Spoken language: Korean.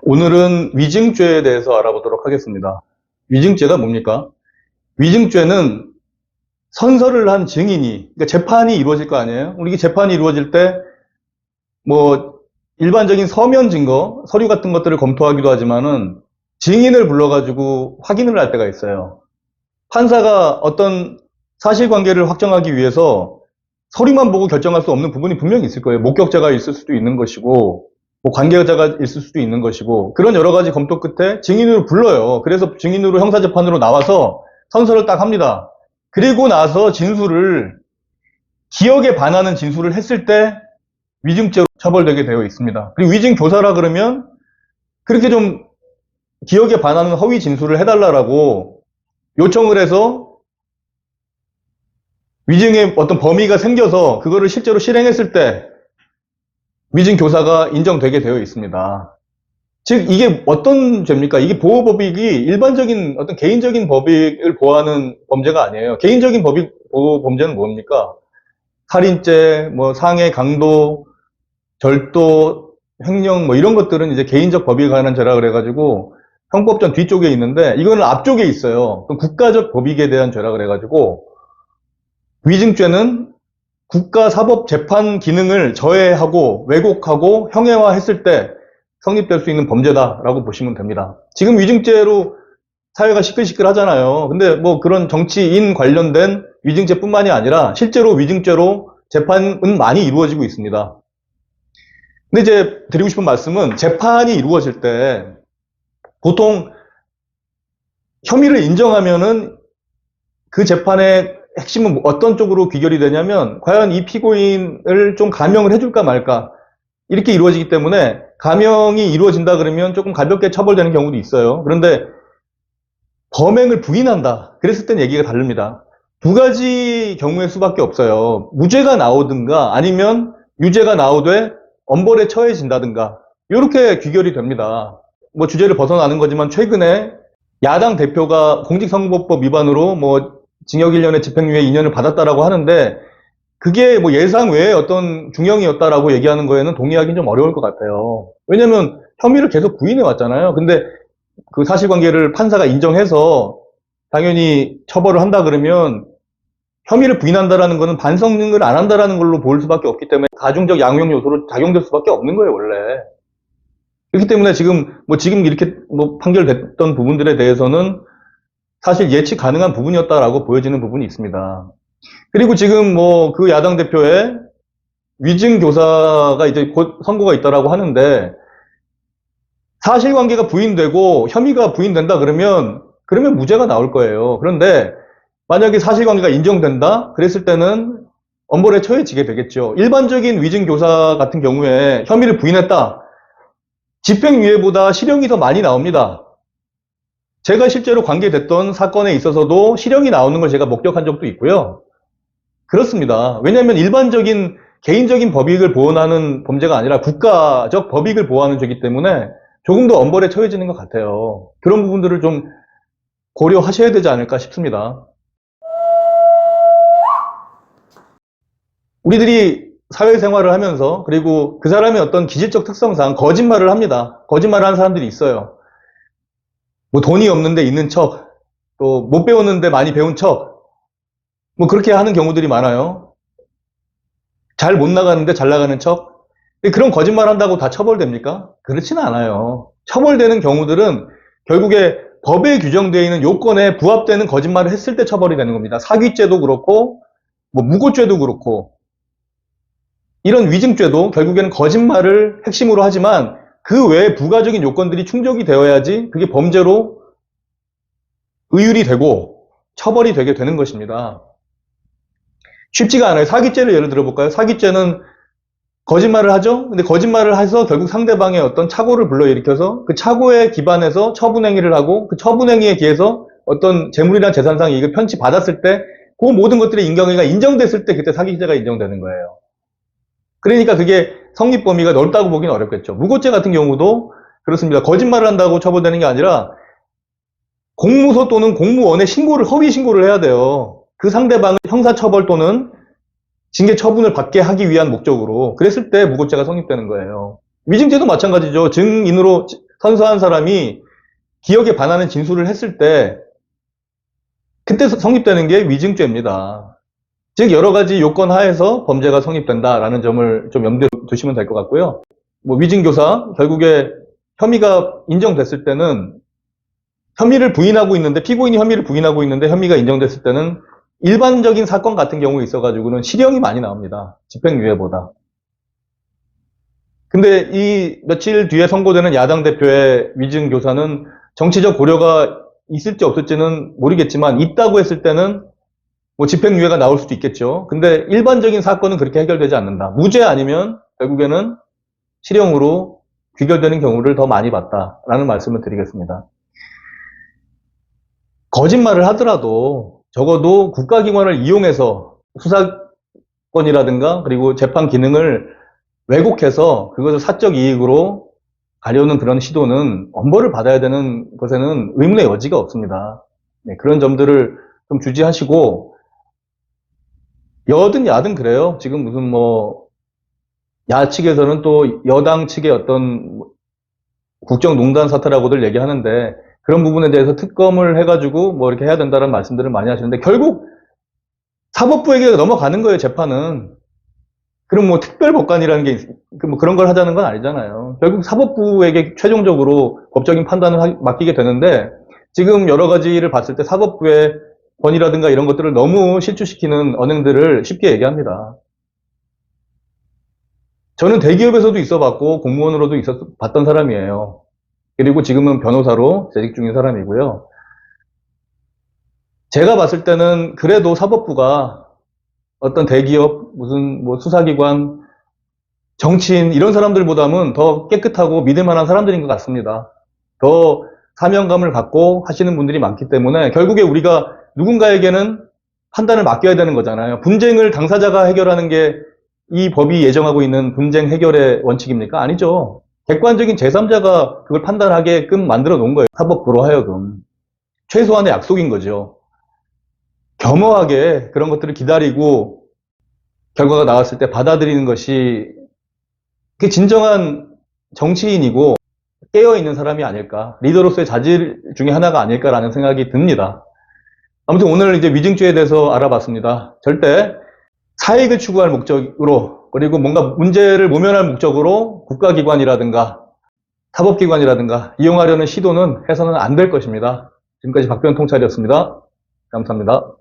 오늘은 위증죄에 대해서 알아보도록 하겠습니다. 위증죄가 뭡니까? 위증죄는 선서를 한 증인이, 그러니까 재판이 이루어질 거 아니에요? 우리 재판이 이루어질 때, 뭐, 일반적인 서면 증거, 서류 같은 것들을 검토하기도 하지만은 증인을 불러가지고 확인을 할 때가 있어요. 판사가 어떤 사실관계를 확정하기 위해서 서류만 보고 결정할 수 없는 부분이 분명히 있을 거예요. 목격자가 있을 수도 있는 것이고, 뭐 관계자가 있을 수도 있는 것이고, 그런 여러 가지 검토 끝에 증인으로 불러요. 그래서 증인으로 형사재판으로 나와서 선서를 딱 합니다. 그리고 나서 진술을, 기억에 반하는 진술을 했을 때 위증죄로 처벌되게 되어 있습니다. 그리고 위증교사라 그러면 그렇게 좀 기억에 반하는 허위 진술을 해달라고 요청을 해서 위증의 어떤 범위가 생겨서 그거를 실제로 실행했을 때 위증교사가 인정되게 되어 있습니다. 즉 이게 어떤 죄입니까? 이게 보호법익이 일반적인 어떤 개인적인 법익을 보호하는 범죄가 아니에요. 개인적인 법익 보호 범죄는 뭡니까? 살인죄, 뭐 상해, 강도, 절도, 횡령 뭐 이런 것들은 이제 개인적 법익에 관한 죄라 그래가지고 형법전 뒤쪽에 있는데 이거는 앞쪽에 있어요. 국가적 법익에 대한 죄라 그래가지고 위증죄는 국가사법재판 기능을 저해하고 왜곡하고 형해화했을 때 성립될 수 있는 범죄다라고 보시면 됩니다. 지금 위증죄로 사회가 시끌시끌하잖아요. 근데 뭐 그런 정치인 관련된 위증죄뿐만이 아니라 실제로 위증죄로 재판은 많이 이루어지고 있습니다. 근데 이제 드리고 싶은 말씀은 재판이 이루어질 때 보통 혐의를 인정하면은 그 재판의 핵심은 어떤 쪽으로 귀결이 되냐면 과연 이 피고인을 좀 감형을 해줄까 말까 이렇게 이루어지기 때문에 감형이 이루어진다 그러면 조금 가볍게 처벌되는 경우도 있어요. 그런데 범행을 부인한다 그랬을 땐 얘기가 다릅니다. 두 가지 경우의 수밖에 없어요. 무죄가 나오든가 아니면 유죄가 나오되 엄벌에 처해진다든가 이렇게 귀결이 됩니다. 뭐 주제를 벗어나는 거지만 최근에 야당 대표가 공직선거법 위반으로 뭐 징역 1년에 집행유예 2년을 받았다라고 하는데 그게 뭐 예상 외의 어떤 중형이었다라고 얘기하는 거에는 동의하기는 좀 어려울 것 같아요. 왜냐면 혐의를 계속 부인해 왔잖아요. 근데 그 사실관계를 판사가 인정해서 당연히 처벌을 한다 그러면 혐의를 부인한다라는 거는 반성을 안 한다라는 걸로 볼 수밖에 없기 때문에 가중적 양형 요소로 작용될 수밖에 없는 거예요, 원래. 그렇기 때문에 지금 이렇게 판결됐던 부분들에 대해서는 사실 예측 가능한 부분이었다라고 보여지는 부분이 있습니다. 그리고 지금 그 야당 대표의 위증 교사가 이제 곧 선고가 있다라고 하는데 사실관계가 부인되고 혐의가 부인된다 그러면 무죄가 나올 거예요. 그런데 만약에 사실관계가 인정된다 그랬을 때는 엄벌에 처해지게 되겠죠. 일반적인 위증 교사 같은 경우에 혐의를 부인했다. 집행유예보다 실형이 더 많이 나옵니다. 제가 실제로 관계됐던 사건에 있어서도 실형이 나오는 걸 제가 목격한 적도 있고요. 그렇습니다. 왜냐하면 일반적인 개인적인 법익을 보호하는 범죄가 아니라 국가적 법익을 보호하는 죄이기 때문에 조금 더 엄벌에 처해지는 것 같아요. 그런 부분들을 좀 고려하셔야 되지 않을까 싶습니다. 우리들이 사회생활을 하면서 그리고 그 사람의 어떤 기질적 특성상 거짓말을 합니다. 거짓말을 하는 사람들이 있어요. 뭐 돈이 없는데 있는 척, 또 못 배웠는데 많이 배운 척, 뭐 그렇게 하는 경우들이 많아요. 잘 못 나가는데 잘 나가는 척. 그런 거짓말 한다고 다 처벌됩니까? 그렇지는 않아요. 처벌되는 경우들은 결국에 법에 규정되어 있는 요건에 부합되는 거짓말을 했을 때 처벌이 되는 겁니다. 사기죄도 그렇고, 뭐 무고죄도 그렇고, 이런 위증죄도 결국에는 거짓말을 핵심으로 하지만 그 외에 부가적인 요건들이 충족이 되어야지 그게 범죄로 의율이 되고 처벌이 되게 되는 것입니다. 쉽지가 않아요. 사기죄를 예를 들어볼까요? 사기죄는 거짓말을 하죠? 근데 거짓말을 해서 결국 상대방의 어떤 착오를 불러일으켜서 그 착오에 기반해서 처분행위를 하고 그 처분행위에 기해서 어떤 재물이나 재산상 이익을 편취받았을 때 그 모든 것들의 인정행위가 인정됐을 때 그때 사기죄가 인정되는 거예요. 그러니까 그게 성립 범위가 넓다고 보기는 어렵겠죠. 무고죄 같은 경우도 그렇습니다. 거짓말을 한다고 처벌되는 게 아니라 공무소 또는 공무원에 허위 신고를 해야 돼요. 그 상대방을 형사처벌 또는 징계 처분을 받게 하기 위한 목적으로. 그랬을 때 무고죄가 성립되는 거예요. 위증죄도 마찬가지죠. 증인으로 선서한 사람이 기억에 반하는 진술을 했을 때 그때 성립되는 게 위증죄입니다. 즉 여러 가지 요건 하에서 범죄가 성립된다라는 점을 좀 염두에 두시면 될 것 같고요. 뭐 위증교사 결국에 혐의가 인정됐을 때는 혐의를 부인하고 있는데 피고인이 혐의를 부인하고 있는데 혐의가 인정됐을 때는 일반적인 사건 같은 경우에 있어가지고는 실형이 많이 나옵니다. 집행유예보다. 근데 이 며칠 뒤에 선고되는 야당 대표의 위증교사는 정치적 고려가 있을지 없을지는 모르겠지만 있다고 했을 때는 뭐 집행유예가 나올 수도 있겠죠. 근데 일반적인 사건은 그렇게 해결되지 않는다. 무죄 아니면 결국에는 실형으로 귀결되는 경우를 더 많이 봤다라는 말씀을 드리겠습니다. 거짓말을 하더라도 적어도 국가기관을 이용해서 수사권이라든가 그리고 재판 기능을 왜곡해서 그것을 사적 이익으로 가려는 그런 시도는 엄벌을 받아야 되는 것에는 의문의 여지가 없습니다. 네, 그런 점들을 좀 주지하시고 여든 야든 그래요. 지금 무슨 뭐 야측에서는 또 여당 측의 어떤 국정농단 사태라고들 얘기하는데 그런 부분에 대해서 특검을 해가지고 뭐 이렇게 해야 된다는 말씀들을 많이 하시는데 결국 사법부에게 넘어가는 거예요, 재판은. 그럼 뭐 특별법관이라는 게 뭐 그런 걸 하자는 건 아니잖아요. 결국 사법부에게 최종적으로 법적인 판단을 맡기게 되는데 지금 여러 가지를 봤을 때 사법부의 권위라든가 이런 것들을 너무 실추시키는 언행들을 쉽게 얘기합니다. 저는 대기업에서도 있어봤고 공무원으로도 봤던 사람이에요. 그리고 지금은 변호사로 재직 중인 사람이고요. 제가 봤을 때는 그래도 사법부가 어떤 대기업, 무슨 뭐 수사기관, 정치인 이런 사람들보다는 더 깨끗하고 믿을 만한 사람들인 것 같습니다. 더 사명감을 갖고 하시는 분들이 많기 때문에 결국에 우리가 누군가에게는 판단을 맡겨야 되는 거잖아요. 분쟁을 당사자가 해결하는 게 이 법이 예정하고 있는 분쟁 해결의 원칙입니까? 아니죠. 객관적인 제3자가 그걸 판단하게끔 만들어 놓은 거예요. 사법부로 하여금. 최소한의 약속인 거죠. 겸허하게 그런 것들을 기다리고 결과가 나왔을 때 받아들이는 것이 그게 진정한 정치인이고 깨어있는 사람이 아닐까. 리더로서의 자질 중에 하나가 아닐까라는 생각이 듭니다. 아무튼 오늘 이제 위증죄에 대해서 알아봤습니다. 절대 사익을 추구할 목적으로 그리고 뭔가 문제를 모면할 목적으로 국가기관이라든가 사법기관이라든가 이용하려는 시도는 해서는 안 될 것입니다. 지금까지 박변 통찰이었습니다. 감사합니다.